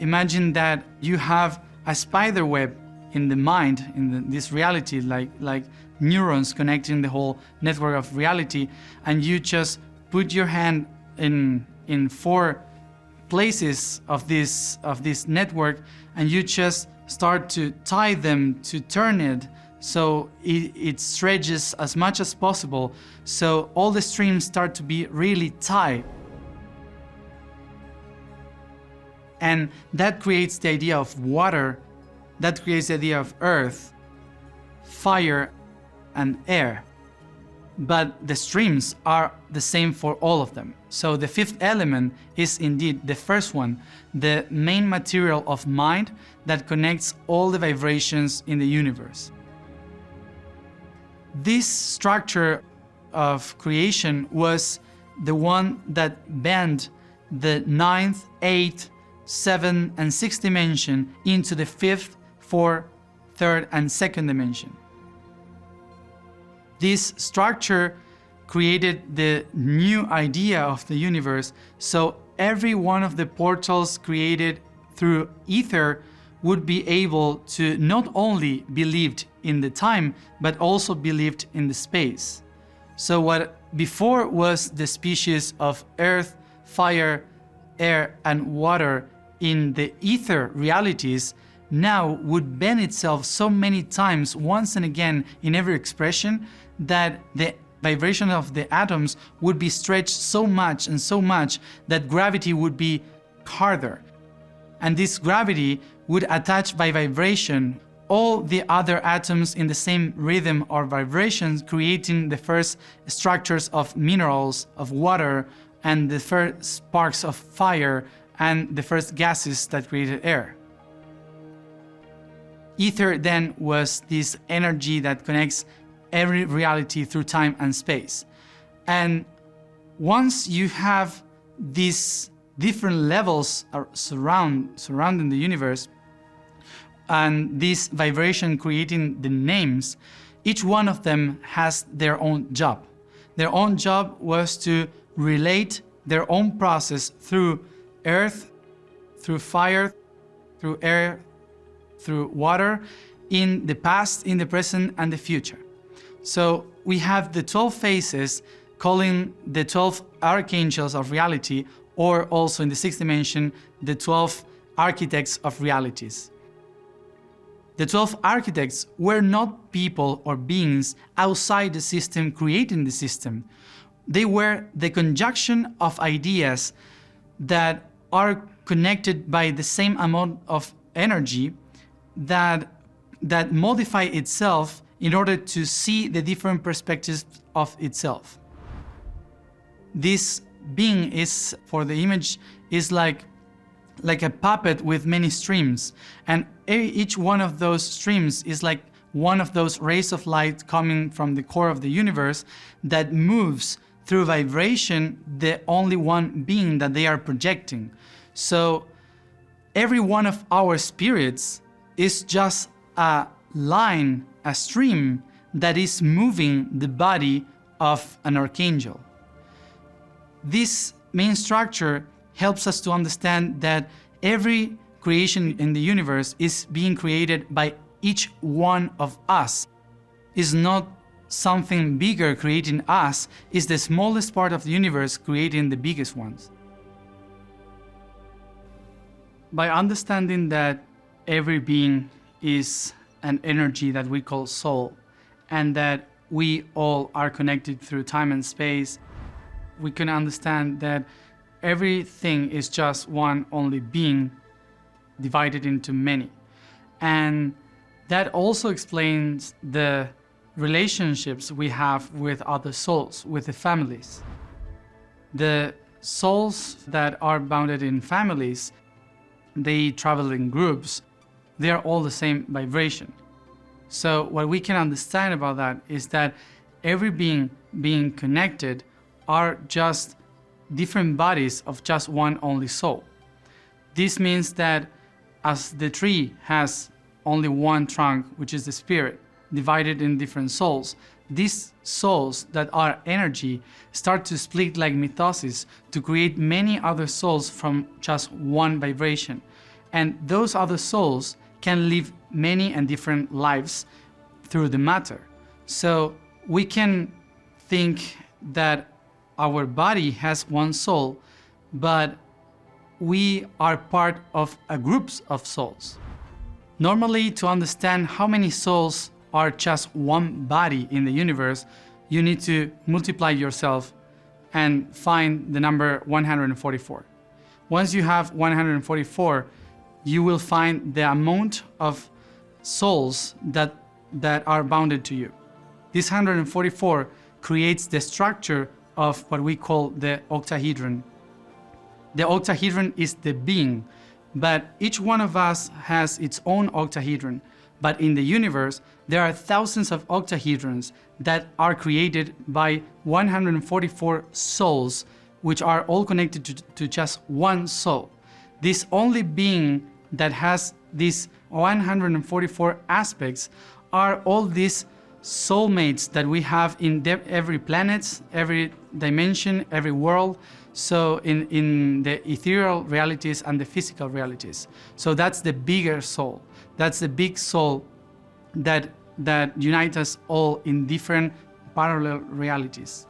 imagine that you have a spider web in the mind, in this reality, like neurons connecting the whole network of reality, and you just put your hand in 4 places of this network, and you just start to tie them to turn it so it stretches as much as possible, so all the streams start to be really tight. And that creates the idea of water, that creates the idea of earth, fire, and air. But the streams are the same for all of them. So the 5th element is indeed the first one, the main material of mind that connects all the vibrations in the universe. This structure of creation was the one that bent the 9th, 8th, 7th, and 6th dimension into the 5th, 4th, 3rd, and 2nd dimension. This structure created the new idea of the universe, so every one of the portals created through ether would be able to not only be lived in the time, but also be lived in the space. So what before was the species of earth, fire, air, and water in the ether realities now would bend itself so many times once and again in every expression that the vibration of the atoms would be stretched so much and so much that gravity would be harder. And this gravity would attach by vibration all the other atoms in the same rhythm or vibrations, creating the first structures of minerals, of water, and the first sparks of fire, and the first gases that created air. Ether then was this energy that connects every reality through time and space. And once you have these different levels surrounding the universe, and this vibration creating the names, each one of them has their own job. Their own job was to relate their own process through earth, through fire, through air, through water, in the past, in the present, and the future. So we have the 12 phases, calling the 12 archangels of reality, or also in the 6th dimension, the 12 architects of realities. The 12 architects were not people or beings outside the system creating the system. They were the conjunction of ideas that are connected by the same amount of energy that modify itself in order to see the different perspectives of itself. This being is, for the image, is like a puppet with many streams, and each one of those streams is like one of those rays of light coming from the core of the universe that moves through vibration, the only one being that they are projecting. So every one of our spirits is just a line, a stream that is moving the body of an archangel. This main structure helps us to understand that every creation in the universe is being created by each one of us. It's not something bigger creating us, it's the smallest part of the universe creating the biggest ones. By understanding that every being is an energy that we call soul, and that we all are connected through time and space, we can understand that everything is just one only being divided into many. And that also explains the relationships we have with other souls, with the families. The souls that are bounded in families, they travel in groups, they are all the same vibration. So what we can understand about that is that every being connected are just different bodies of just one only soul. This means that as the tree has only one trunk, which is the spirit, divided in different souls, these souls that are energy start to split like mitosis to create many other souls from just one vibration. And those other souls can live many and different lives through the matter. So we can think that our body has one soul, but we are part of a group of souls. Normally, to understand how many souls are just one body in the universe, you need to multiply yourself and find the number 144. Once you have 144, you will find the amount of souls that are bounded to you. This 144 creates the structure of what we call the octahedron. The octahedron is the being, but each one of us has its own octahedron. But in the universe, there are thousands of octahedrons that are created by 144 souls, which are all connected to just one soul. This only being that has these 144 aspects are all these soulmates that we have in every planet, every dimension, every world. So in the ethereal realities and the physical realities. So that's the bigger soul. That's the big soul that unites us all in different parallel realities.